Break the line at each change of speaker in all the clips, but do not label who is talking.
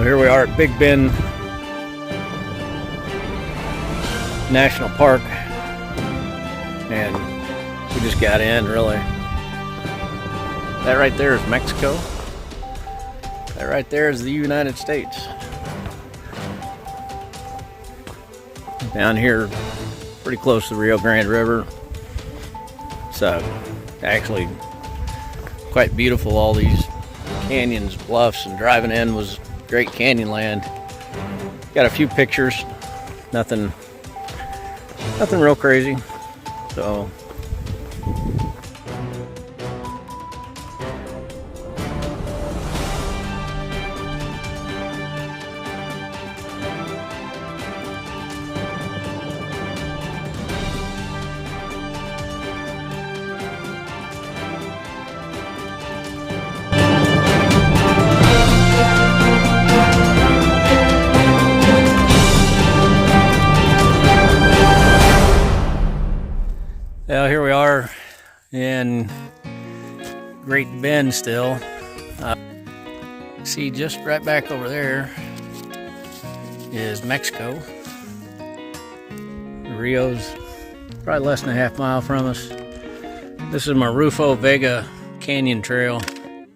Here we are at Big Bend National Park, and we just got in, really. That right there is Mexico. That right there is the United States. Down here, pretty close to the Rio Grande River. It's actually quite beautiful, all these canyons, bluffs, and driving in was great canyon land. Got a few pictures, nothing real crazy. So well, here we are in Great Bend still. See, just right back over there is Mexico. The Rio's probably less than a half mile from us. This is Marufo Vega Canyon Trail.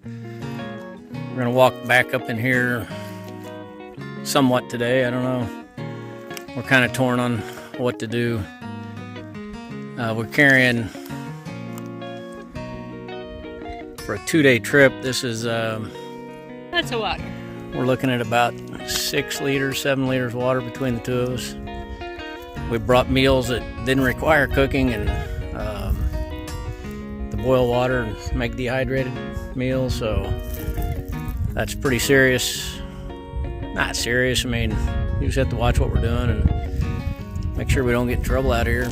We're gonna walk back up in here somewhat today. I don't know. We're kind of torn on what to do. We're carrying for a 2-day trip. This is
that's a water.
We're looking at about 6 liters, 7 liters water between the two of us. We brought meals that didn't require cooking, and the boil water and make dehydrated meals. So that's pretty serious. Not serious. I mean, you just have to watch what we're doing and make sure we don't get in trouble out here.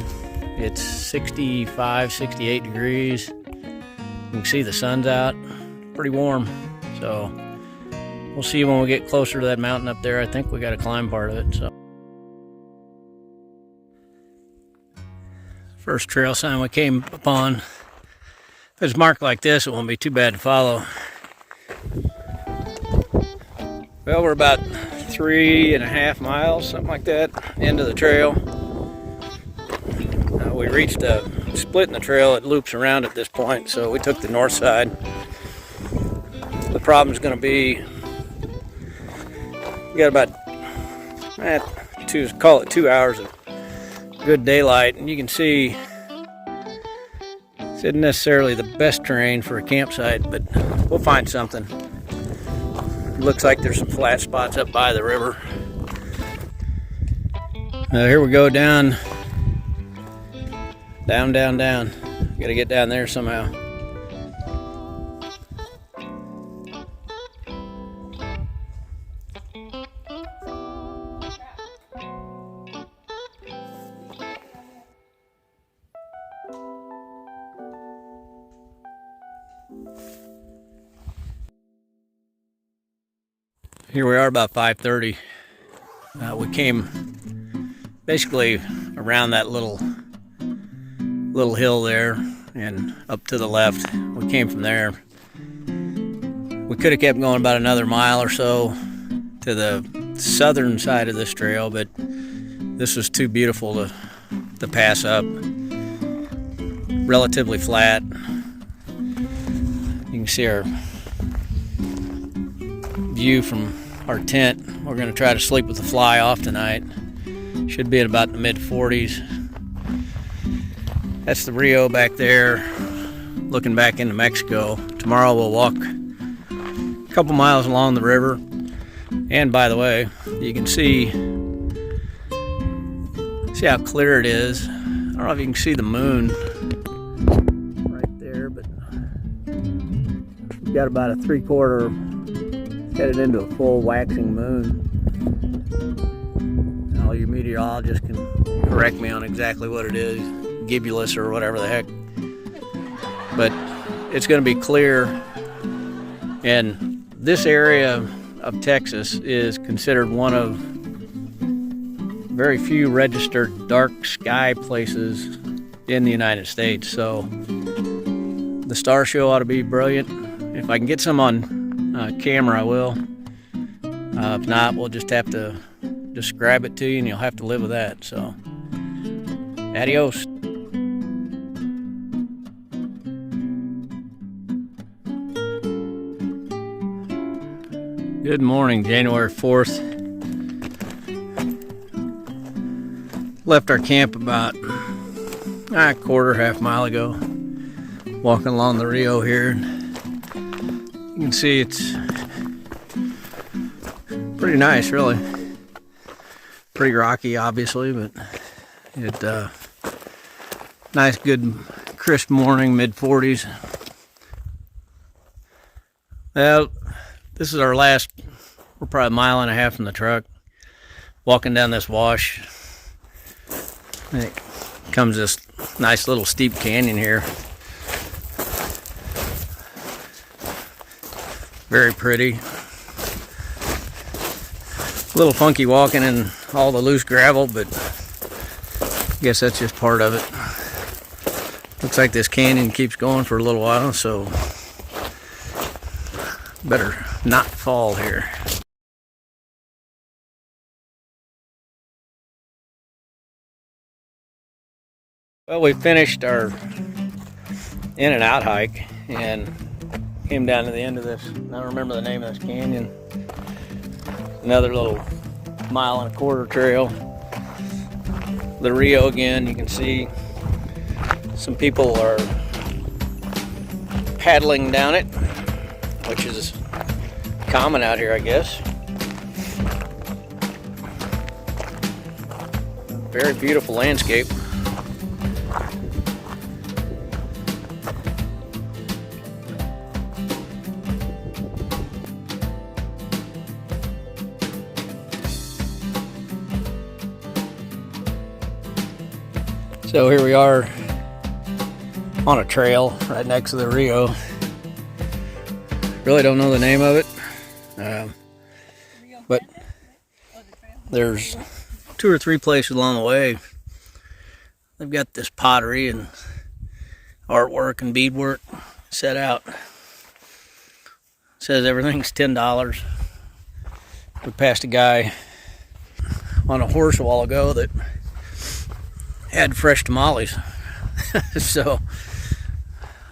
It's 65, 68 degrees. You can see the sun's out. Pretty warm. So we'll see when we get closer to that mountain up there. I think we got to climb part of it. So first trail sign we came upon. If it's marked like this, it won't be too bad to follow. Well, we're about 3.5 miles, something like that, into the trail. We reached a split in the trail. It loops around at this point, so we took the north side. The problem's going to be, we got about call it 2 hours of good daylight, and you can see this isn't necessarily the best terrain for a campsite, but we'll find something. It looks like there's some flat spots up by the river. Here we go down. Down. Gotta get down there somehow. Here we are about 5:30. We came basically around that little hill there and up to the left. We came from there. We could have kept going about another mile or so to the southern side of this trail, but this was too beautiful to pass up. Relatively flat. You can see our view from our tent. We're going to try to sleep with the fly off tonight. Should be at about the mid-40s. That's the Rio back there, looking back into Mexico. Tomorrow we'll walk a couple miles along the river. And by the way, you can see how clear it is. I don't know if you can see the moon right there, but we've got about a 3/4 headed into a full waxing moon. All you meteorologists can correct me on exactly what it is. Gibulus or whatever the heck, but it's going to be clear. And this area of Texas is considered one of very few registered dark sky places in the United States, so the star show ought to be brilliant. If I can get some on camera, I will. If not, we'll just have to describe it to you and you'll have to live with that. So, adios. Good morning, January 4th. Left our camp about a quarter, half mile ago. Walking along the Rio here. You can see it's pretty nice, really. Pretty rocky, obviously, but nice, good, crisp morning, mid-40s. Well, this is our last, we're probably a mile and a half from the truck. Walking down this wash. And it comes this nice little steep canyon here. Very pretty. A little funky walking in all the loose gravel, but I guess that's just part of it. Looks like this canyon keeps going for a little while, so better not fall here. Well, we finished our in and out hike and came down to the end of this. I don't remember the name of this canyon. Another little 1.25 mile trail. The Rio again, you can see some people are paddling down it, which is common out here, I guess. Very beautiful landscape. So here we are on a trail right next to the Rio. Really don't know the name of it, but there's 2 or 3 places along the way. They've got this pottery and artwork and beadwork set out. It says everything's $10. We passed a guy on a horse a while ago that had fresh tamales. So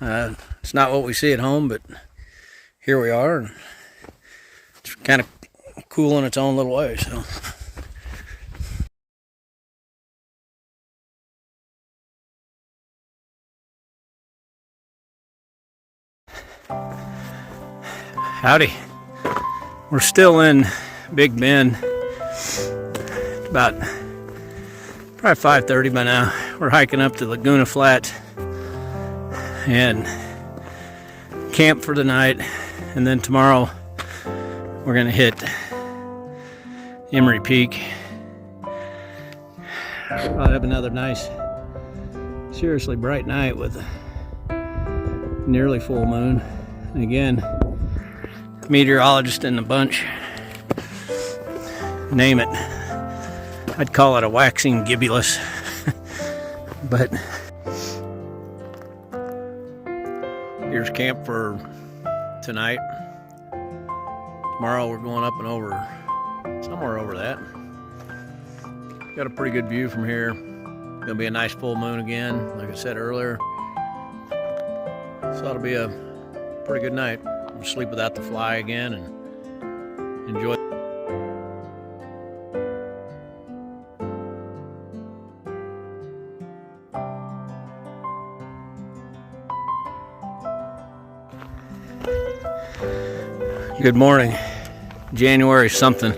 it's not what we see at home, but here we are, and it's kind of cool in its own little way. So howdy. We're still in Big Bend. About probably 5:30 by now. We're hiking up to Laguna Flat and camp for the night, and then tomorrow we're gonna hit Emery Peak. I'll have another nice, seriously bright night with nearly full moon. And again, meteorologist in the bunch, name it. I'd call it a waxing gibbous, but here's camp for tonight. Tomorrow we're going up and over, somewhere over that. Got a pretty good view from here. Gonna be a nice full moon again, like I said earlier. So it'll be a pretty good night. We'll sleep without the fly again and enjoy. Good morning. January something.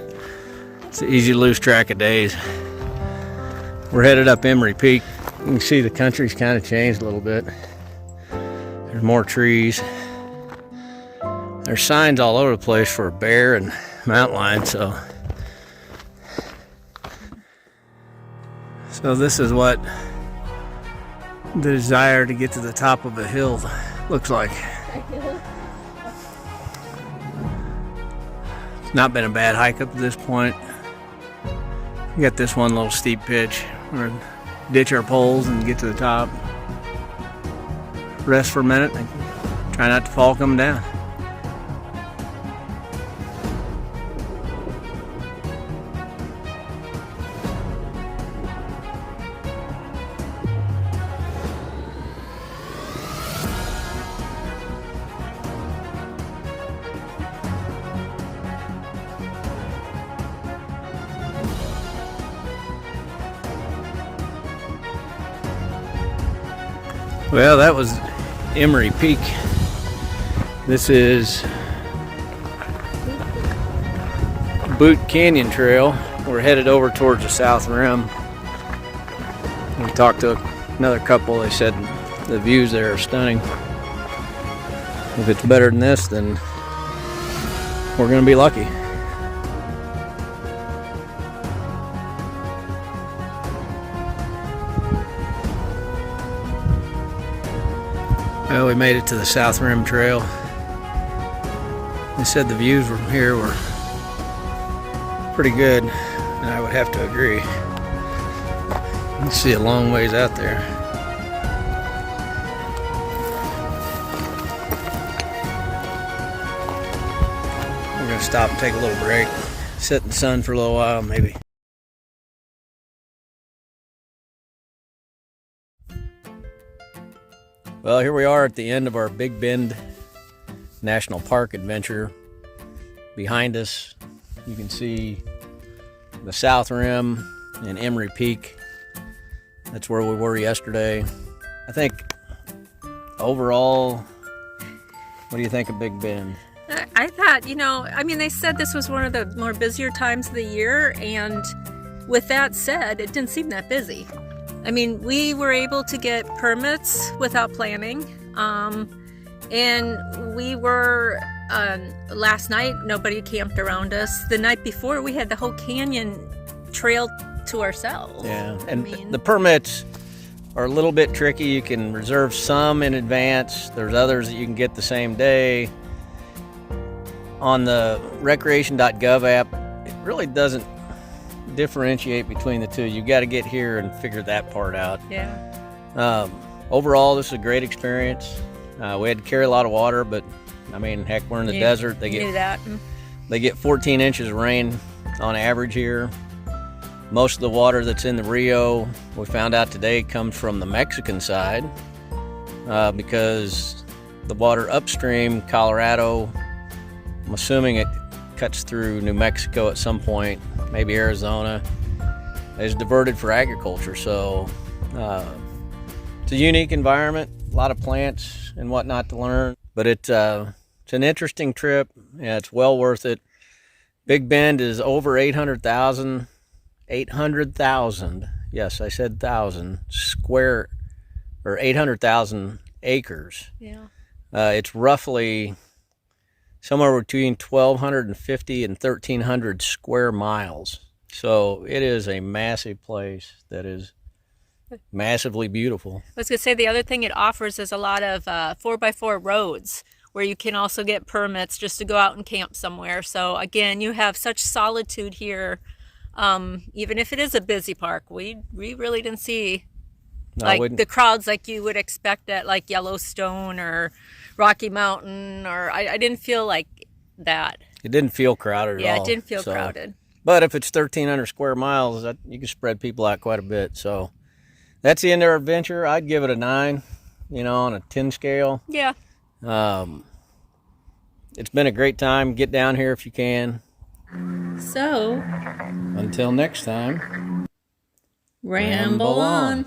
It's easy to lose track of days. We're headed up Emery Peak. You can see the country's kind of changed a little bit. There's more trees. There's signs all over the place for bear and mountain lion, so this is what the desire to get to the top of a hill looks like. It's not been a bad hike up to this point. We got this one little steep pitch. We're gonna ditch our poles and get to the top. Rest for a minute and try not to fall coming down. Well, that was Emery Peak. This is Boot Canyon Trail. We're headed over towards the South Rim. We talked to another couple. They said the views there are stunning. If it's better than this, then we're going to be lucky. Well, we made it to the South Rim Trail. They said the views from here were pretty good, and I would have to agree. You can see a long ways out there. We're going to stop and take a little break, sit in the sun for a little while maybe. Well, here we are at the end of our Big Bend National Park adventure. Behind us, you can see the South Rim and Emery Peak. That's where we were yesterday. I think overall, what do you think of Big Bend?
I thought, they said this was one of the more busier times of the year, and with that said, it didn't seem that busy. I mean, we were able to get permits without planning, and we were, last night, nobody camped around us. The night before, we had the whole canyon trail to ourselves.
Yeah, and the permits are a little bit tricky. You can reserve some in advance. There's others that you can get the same day. On the recreation.gov app, it really doesn't differentiate between the two. You got to get here and figure that part out.
Yeah.
Overall, this is a great experience. We had to carry a lot of water, but I mean, heck, we're in the desert. They get 14 inches of rain on average here. Most of the water that's in the Rio, we found out today, comes from the Mexican side because the water upstream, Colorado, I'm assuming it cuts through New Mexico at some point, maybe Arizona, is diverted for agriculture. So it's a unique environment, a lot of plants and whatnot to learn, but it's an interesting trip. Yeah, it's well worth it. Big Bend is over 800,000, yes, I said 1,000 square, or 800,000 acres.
Yeah.
It's roughly somewhere between 1,250 and 1,300 square miles. So it is a massive place that is massively beautiful.
I was going to say, the other thing it offers is a lot of 4x4 roads where you can also get permits just to go out and camp somewhere. So again, you have such solitude here. Even if it is a busy park, we really didn't see the crowds like you would expect at like Yellowstone or Rocky Mountain, or I didn't feel like that.
It didn't feel crowded at all.
Yeah, it didn't feel crowded.
But if it's 1,300 square miles, you can spread people out quite a bit. So that's the end of our adventure. I'd give it a 9, on a 10 scale.
Yeah.
It's been a great time. Get down here if you can.
So,
until next time,
ramble on.